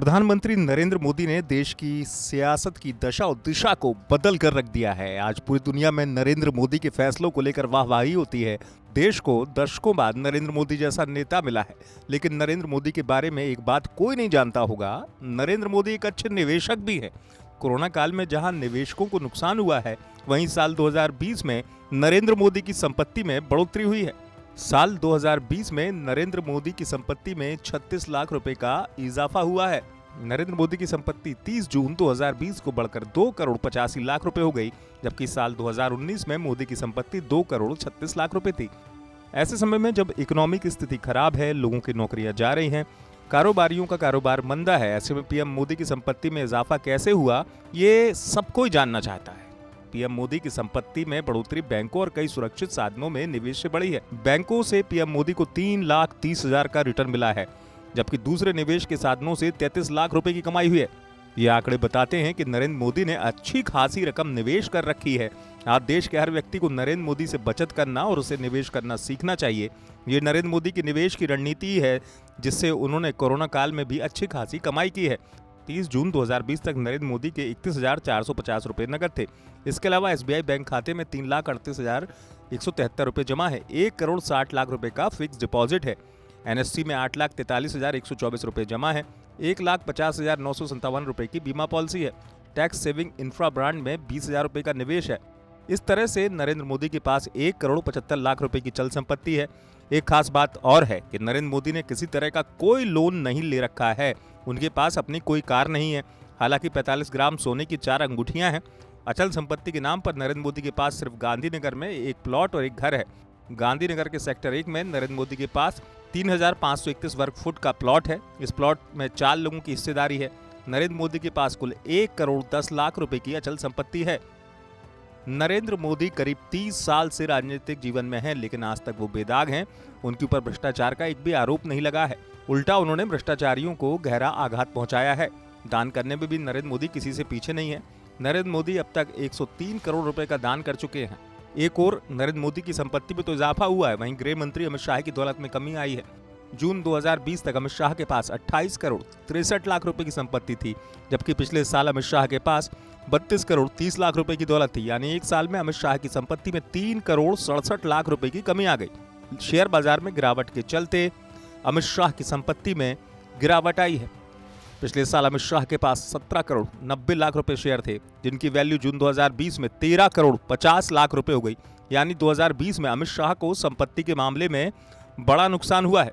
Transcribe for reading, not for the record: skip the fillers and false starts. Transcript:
प्रधानमंत्री नरेंद्र मोदी ने देश की सियासत की दशा और दिशा को बदल कर रख दिया है। आज पूरी दुनिया में नरेंद्र मोदी के फैसलों को लेकर वाहवाही होती है। देश को दशकों बाद नरेंद्र मोदी जैसा नेता मिला है, लेकिन नरेंद्र मोदी के बारे में एक बात कोई नहीं जानता होगा, नरेंद्र मोदी एक अच्छे निवेशक भी है। कोरोना काल में जहां निवेशकों को नुकसान हुआ है, वहीं साल 2020 में नरेंद्र मोदी की संपत्ति में बढ़ोतरी हुई है। साल 2020 में नरेंद्र मोदी की संपत्ति में 36 लाख रुपए का इजाफा हुआ है। नरेंद्र मोदी की संपत्ति 30 जून 2020 को बढ़कर 2 करोड़ 85 लाख रुपए हो गई, जबकि साल 2019 में मोदी की संपत्ति 2 करोड़ 36 लाख रुपए थी। ऐसे समय में जब इकोनॉमिक स्थिति खराब है, लोगों की नौकरियां जा रही हैं, कारोबारियों का कारोबार मंदा है, ऐसे में पीएम मोदी की संपत्ति में इजाफा कैसे हुआ, ये सब कोई जानना चाहता है। पीएम मोदी की संपत्ति में बढ़ोतरी बैंकों और कई सुरक्षित साधनों में निवेश से बढ़ी है। बैंकों से पीएम मोदी को 3,30,000 का रिटर्न मिला है, जबकि दूसरे निवेश के साधनों से 33 लाख रुपए की कमाई हुई है। ये आंकड़े बताते हैं कि नरेंद्र मोदी ने अच्छी खासी रकम निवेश कर रखी है। आज देश के हर व्यक्ति को नरेंद्र मोदी से बचत करना और उसे निवेश करना सीखना चाहिए। ये नरेंद्र मोदी की निवेश की रणनीति है, जिससे उन्होंने कोरोना काल में भी अच्छी खासी कमाई की है। 30 जून 2020 तक नरेंद्र मोदी के 31,450 रुपए नकद थे। इसके अलावा एसबीआई बैंक खाते में 3,38,173 रुपए जमा है। 1 करोड़ 60 लाख रुपए का फिक्स डिपॉजिट है। एनएससी में 8,43,124 रुपए जमा है। 1,50,957 रुपए की बीमा पॉलिसी है। टैक्स सेविंग इंफ्रा ब्रांड में 20,000 रुपए का निवेश है। इस तरह से नरेंद्र मोदी के पास 1 करोड़ 75 लाख रुपए की चल संपत्ति है। एक खास बात और है कि नरेंद्र मोदी ने किसी तरह का कोई लोन नहीं ले रखा है। उनके पास अपनी कोई कार नहीं है। हालांकि 45 ग्राम सोने की 4 अंगूठियां हैं। अचल संपत्ति के नाम पर नरेंद्र मोदी के पास सिर्फ गांधीनगर में एक प्लॉट और एक घर है। गांधीनगर के सेक्टर 1 में नरेंद्र मोदी के पास 3,531 वर्ग फुट का प्लॉट है। इस प्लॉट में 4 लोगों की हिस्सेदारी है। नरेंद्र मोदी के पास कुल 1 करोड़ 10 लाख रुपए की अचल संपत्ति है। नरेंद्र मोदी करीब 30 साल से राजनीतिक जीवन में हैं, लेकिन आज तक वो बेदाग हैं। उनके ऊपर भ्रष्टाचार का एक भी आरोप नहीं लगा है। उल्टा उन्होंने भ्रष्टाचारियों को गहरा आघात पहुंचाया है। दान करने में भी नरेंद्र मोदी किसी से पीछे नहीं है। नरेंद्र मोदी अब तक 103 करोड़ रुपए का दान कर चुके हैं। एक और नरेंद्र मोदी की संपत्ति में तो इजाफा हुआ है, वहीं गृह मंत्री अमित शाह की दौलत में कमी आई है। जून 2020 तक अमित शाह के पास 28 करोड़ 63 लाख रुपए की संपत्ति थी, जबकि पिछले साल अमित शाह के पास 32 करोड़ 30 लाख रुपए की दौलत थी। यानी एक साल में अमित शाह की संपत्ति में 3 करोड़ 67 लाख रुपए की कमी आ गई। शेयर बाजार में गिरावट के चलते अमित शाह की संपत्ति में गिरावट आई है। पिछले साल अमित शाह के पास 17 करोड़ 90 लाख रुपए शेयर थे, जिनकी वैल्यू जून 2020 में 13 करोड़ 50 लाख रुपए हो गई। यानी 2020 में अमित शाह को संपत्ति के मामले में बड़ा नुकसान हुआ है।